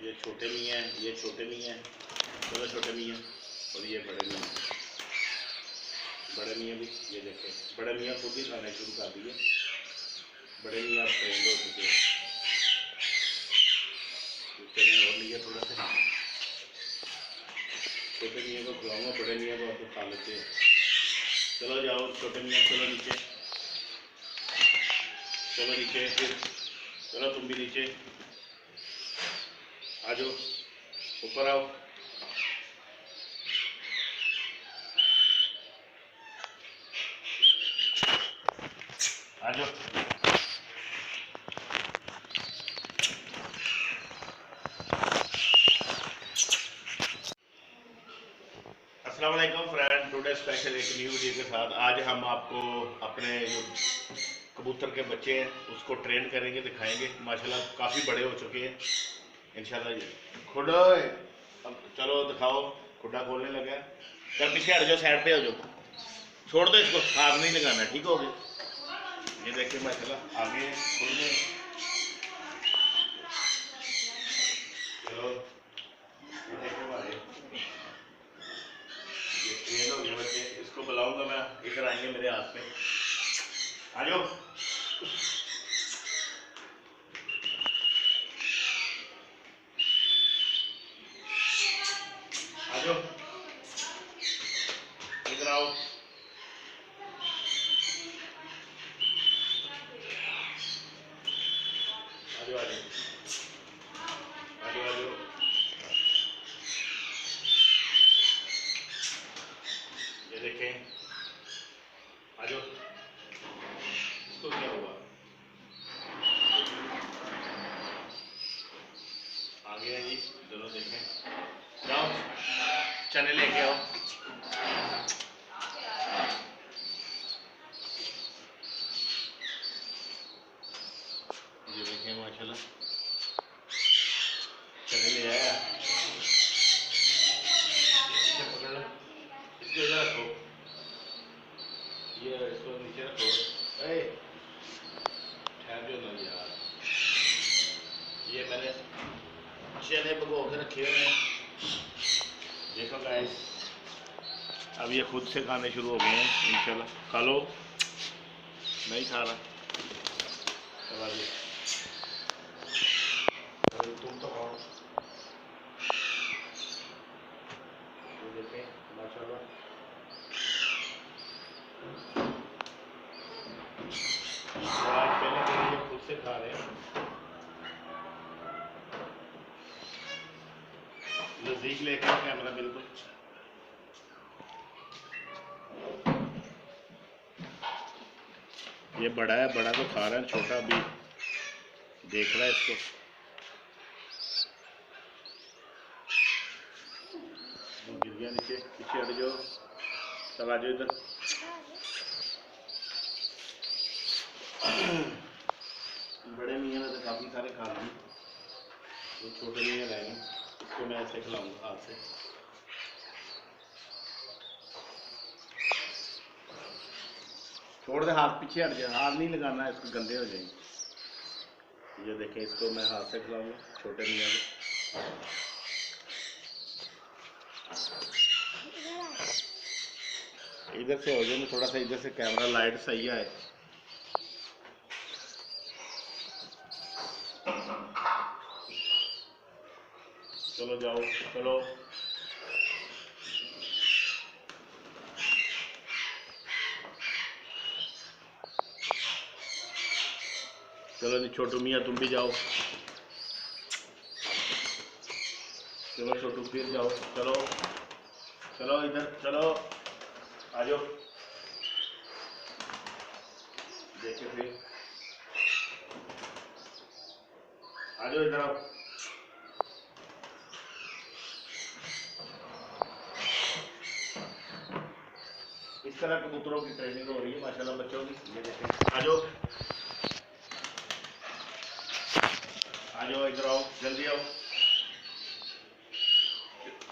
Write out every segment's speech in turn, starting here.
ये छोटे मियाँ हैं, ये छोटे मियाँ हैं। चलो छोटे मियाँ, और ये बड़े मियाँ। बड़े मियाँ भी ये देखें, बड़े मियाँ खुद ही खाना शुरू कर दिए। बड़े मियाँ ट्रेंड हो चुके हैं। चलें और लिए थोड़ा सा, छोटे मियाँ को खिलाऊंगा, बड़े मियाँ को आपको खा लेते हैं। चलो जाओ छोटे मियाँ, चलो नीचे, चलो नीचे, फिर चलो तुम भी नीचे आ जाओ, ऊपर आओ। आ जाओ। अस्सलाम वालेकुम फ्रेंड, टुडे स्पेशल एक न्यू वीडियो के साथ आज हम आपको अपने जो कबूतर के बच्चे हैं उसको ट्रेन करेंगे, दिखाएंगे। माशाल्लाह काफ़ी बड़े हो चुके हैं इंशाल्लाह। खुदा अब चलो दिखाओ, खुदा खोलने लगा। चल पीछे हट जाओ, साइड पे हो जाओ, छोड़ दो इसको, आग नहीं लगाना, ठीक हो गया। ये देखिए माशाल्लाह आगे खुल गए। चलो ये देखिए हमारे ये ट्रेन हो गए बच्चे। इसको बुलाऊंगा मैं, इधर आएंगे मेरे हाथ में। आ जाओ। आ जाओ, इधर आओ। आ जाओ, आ जाओ, आ जाओ, आ जाओ। ये देखें, आ जाओ। इसको क्या हुआ? आ गया जी, चलो देखें। जाओ चने लेके आओ। ये देखें माशाल्लाह चने ले आया। इसे पकड़ लो, इसको इधर रखो, ये इसको नीचे रखो। ए ठहर जाओ ना यार, ये मैंने चने भगो के रखे हुए हैं। देखो गाइस, अब ये खुद से खाने शुरू हो गए हैं इंशाल्लाह। खा लो, नहीं खा रहा, चला जी, तुम तो खाओ। ये देखें माशाल्लाह आज पहले के लिए खुद से खा रहे हैं। नजदीक लेके आओ कैमरा बिल्कुल। ये बड़ा है, बड़ा तो खा रहा है, छोटा अभी देख रहा है इसको। गिर गया नीचे, पीछे हट जाओ, सब आ जाओ इधर। बड़े मियाँ ने तो काफ़ी सारे खा लिए, वो छोटे मियाँ रह गए, इसको मैं ऐसे खिलाऊंगा हाथ से। छोड़ दे हाथ, पीछे हट जा, हाथ नहीं लगाना है, इसको गंदे हो जाएंगे। ये देखें, इसको मैं हाथ से खिलाऊंगा छोटे मियाँ को। इधर से हो जाए, थोड़ा सा इधर से कैमरा लाइट सही आए। चलो जाओ, चलो चलो नहीं छोटू मियाँ तुम भी जाओ। चलो छोटू फिर जाओ, चलो चलो इधर चलो, आ जाओ। देखे फिर, आ जाओ इधर आओ। इस तरह कबूतरों की ट्रेनिंग हो रही है माशाल्लाह बच्चों की। ये देखें, आ जाओ, आ जाओ इधर आओ, जल्दी आओ,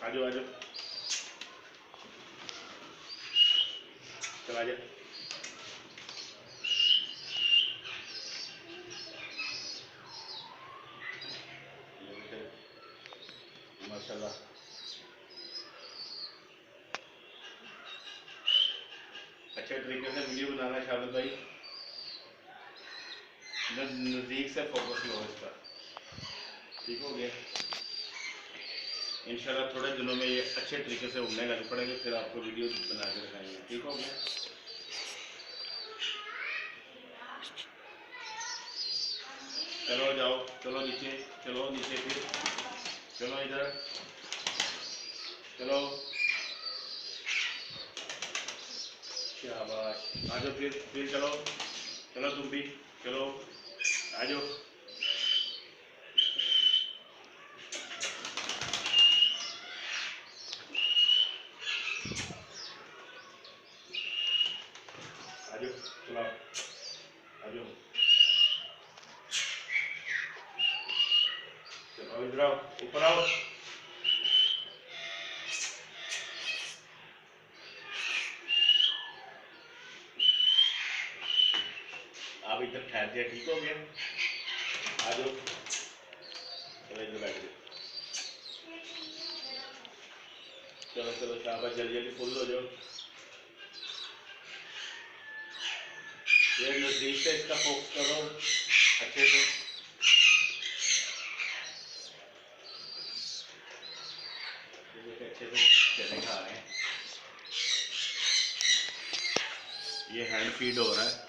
आ जाओ, आ जाओ, चला जा। माशाल्लाह। अच्छे तरीके से वीडियो बनाना शामिल भाई, नज़दीक से फोकस लो इस पर। ठीक हो गया। इंशाल्लाह थोड़े दिनों में ये अच्छे तरीके से उड़ने लग पड़ेंगे, फिर आपको वीडियो बना के दिखाएंगे। ठीक हो गया। चलो जाओ, चलो नीचे, चलो नीचे, फिर चलो इधर, चलो शाबाश। आ जाओ, फिर चलो, चलो तुम भी चलो, आ जाओ। आ जाओ, चलो आ जाओ, चलो इधर आओ, ऊपर आओ। आप इधर ठहर जाए। ठीक हो गया। आ जाओ, चलो इधर बैठ जाओ। चलो चलो शाबाश, जल्दी जल्दी फुल हो जाओ। ये नजदीक से इसका फोकस करो अच्छे से। अच्छे से चने खा रहे हैं। ये हैंड फीड हो रहा है।